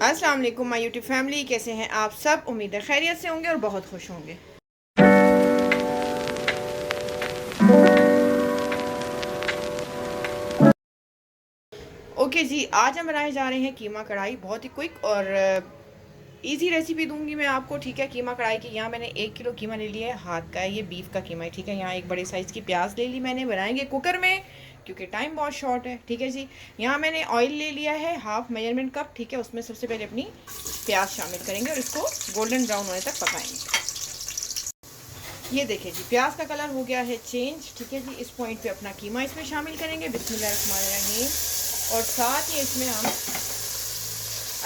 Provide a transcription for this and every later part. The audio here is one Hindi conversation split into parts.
अस्सलाम वालेकुम माय यूट्यूब फैमिली, कैसे हैं आप सब। उम्मीद है खैरियत से होंगे और बहुत खुश होंगे। ओके जी, आज हम बनाए जा रहे हैं कीमा कढ़ाई। बहुत ही क्विक और इजी रेसिपी दूंगी मैं आपको, ठीक है। कीमा कढ़ाई की यहाँ मैंने 1 किलो कीमा ले लिया है, हाथ का है, ये बीफ का कीमा है, ठीक है। यहाँ एक बड़े साइज़ की प्याज ले ली मैंने, बनाएंगे कुकर में क्योंकि टाइम बहुत शॉर्ट है, ठीक है जी। यहाँ मैंने ऑयल ले लिया है हाफ मेजरमेंट कप, ठीक है। उसमें सबसे पहले अपनी प्याज शामिल करेंगे और इसको गोल्डन ब्राउन होने तक पकाएंगे। ये देखिए जी, प्याज का कलर हो गया है चेंज, ठीक है जी। इस पॉइंट पे अपना कीमा इसमें शामिल करेंगे, बिस्मिल्लाहिर्रहमानिर्रहीम। और साथ ही इसमें हम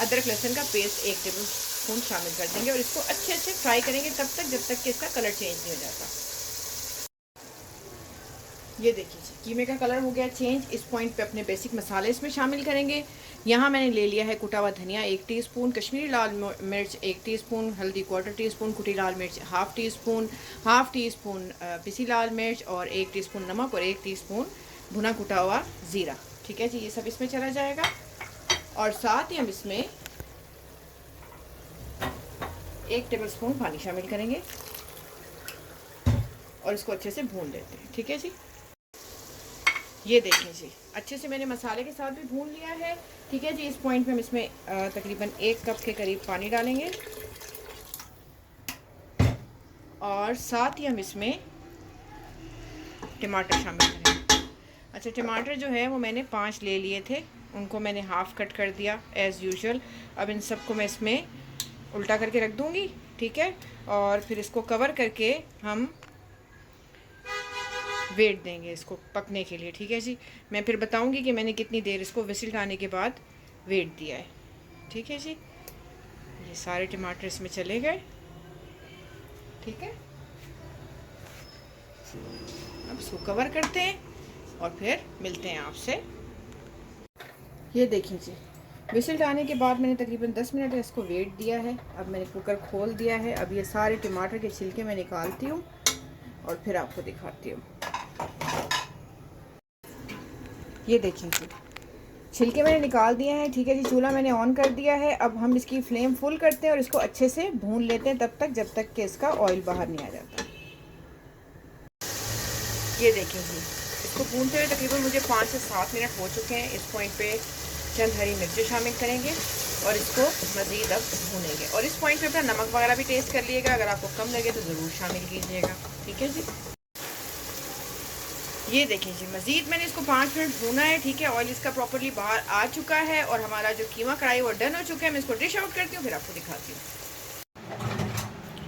अदरक लहसुन का पेस्ट 1 टेबल स्पून शामिल कर देंगे और इसको अच्छे से फ्राई करेंगे तब तक जब तक कि इसका कलर चेंज नहीं हो जाता। ये देखिए जी, कीमे का कलर हो गया चेंज। इस पॉइंट पे अपने बेसिक मसाले इसमें शामिल करेंगे। यहाँ मैंने ले लिया है कुटा हुआ धनिया 1 टीस्पून, कश्मीरी लाल मिर्च 1 टीस्पून, हल्दी 1/4 टीस्पून, कुटी लाल मिर्च हाफ टी स्पून पिसी लाल मिर्च और 1 टीस्पून नमक और 1 टीस्पून भुना कुटा हुआ ज़ीरा, ठीक है जी। ये सब इसमें चला जाएगा और साथ ही हम इसमें 1 टेबल स्पून पानी शामिल करेंगे और इसको अच्छे से भून लेते हैं, ठीक है जी। ये देखें जी, अच्छे से मैंने मसाले के साथ भी भून लिया है, ठीक है जी। इस पॉइंट पे हम इसमें तकरीबन 1 कप के करीब पानी डालेंगे और साथ ही हम इसमें टमाटर शामिल करेंगे। अच्छा, टमाटर जो है वो मैंने 5 ले लिए थे, उनको मैंने हाफ़ कट कर दिया एज़ यूजुअल। अब इन सबको मैं इसमें उल्टा करके रख दूँगी, ठीक है। और फिर इसको कवर करके हम वेट देंगे इसको पकने के लिए, ठीक है जी। मैं फिर बताऊंगी कि मैंने कितनी देर इसको विसिल आने के बाद वेट दिया है, ठीक है जी। ये सारे टमाटर इसमें चले गए, ठीक है। अब इसको कवर करते हैं और फिर मिलते हैं आपसे। ये देखिए जी, विसिल आने के बाद मैंने तकरीबन 10 मिनट इसको वेट दिया है। अब मैंने कुकर खोल दिया है। अब ये सारे टमाटर के छिलके मैं निकालती हूँ और फिर आपको दिखाती हूँ। ये देखें जी, छिलके मैंने निकाल दिए हैं, ठीक है जी। चूल्हा मैंने ऑन कर दिया है। अब हम इसकी फ्लेम फुल करते हैं और इसको अच्छे से भून लेते हैं तब तक जब तक कि इसका ऑयल बाहर नहीं आ जाता। ये देखें जी, इसको भूनते हुए तकरीबन मुझे 5 से 7 मिनट हो चुके हैं। इस पॉइंट पे चंद हरी मिर्चें शामिल करेंगे और इसको मज़ीद अब भूनेंगे। और इस पॉइंट पे अपना नमक वगैरह भी टेस्ट कर लीजिएगा, अगर आपको कम लगे तो ज़रूर शामिल कीजिएगा, ठीक है जी। ये देखें जी, मज़ीद मैंने इसको 5 मिनट भूना है, ठीक है। ऑयल इसका प्रॉपर्ली बाहर आ चुका है और हमारा जो कीमा कढ़ाई वो डन हो चुका है। मैं इसको डिश आउट करती हूँ, फिर आपको दिखाती हूँ।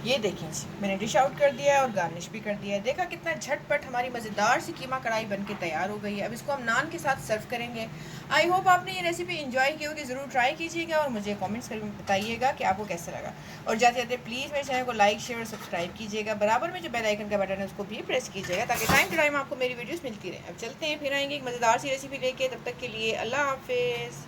ये देखें जी, मैंने डिश आउट कर दिया है और गार्निश भी कर दिया है। देखा कितना झटपट हमारी मज़ेदार सी कीमा कढ़ाई बनके तैयार हो गई है। अब इसको हम नान के साथ सर्व करेंगे। आई होप आपने ये रेसिपी एंजॉय की होगी, ज़रूर ट्राई कीजिएगा और मुझे कमेंट्स करके बताइएगा कि आपको कैसा लगा। और जाते जाते प्लीज़ मेरे चैनल को लाइक शेयर और सब्सक्राइब कीजिएगा। बराबर में जो बेल आइकन का बटन है उसको भी प्रेस कीजिएगा ताकि टाइम टू टाइम आपको मेरी वीडियोज़ मिलती रहे। अब चलते हैं, फिर आएंगे एक मज़ेदार सी रेसिपी लेके। तब तक के लिए अल्लाह हाफिज़।